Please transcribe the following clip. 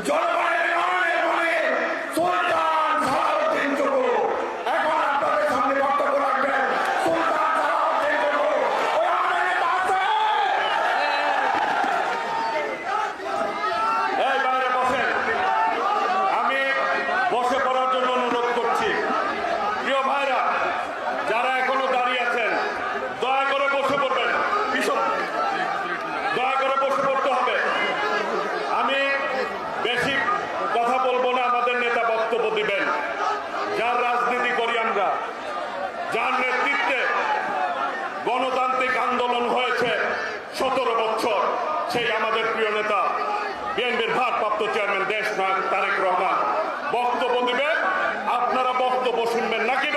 জনগণের মনের মনে সুলতান সালাউদ্দিন টুকু এখন আপনাদের সামনে বক্তব্য রাখবেন। সুলতান সালাউদ্দিন টুকু ওই আমাদের নেতা আছে। এই বাইরে বসেন, আমি বসে পড়ার জন্য অনুরোধ করছি। প্রিয় ভাইরা, যারা এখনো দাঁড়িয়ে আছেন, দয়া করে বসে পড়বেন। কিশোর, দয়া করে বসে পড়তে হবে। আমি বেশি কথা বলবো না, আমাদের নেতা বক্তব্য দিবেন। যার রাজনীতি করি আমরা, যার নেতৃত্বে গণতান্ত্রিক আন্দোলন হয়েছে 17 বছর, সেই আমাদের প্রিয় নেতা বিএনপির ভারপ্রাপ্ত চেয়ারম্যান দেশনায়ক তারেক রহমান বক্তব্য দিবে। আপনারা বক্তব্য শুনবেন নাকি?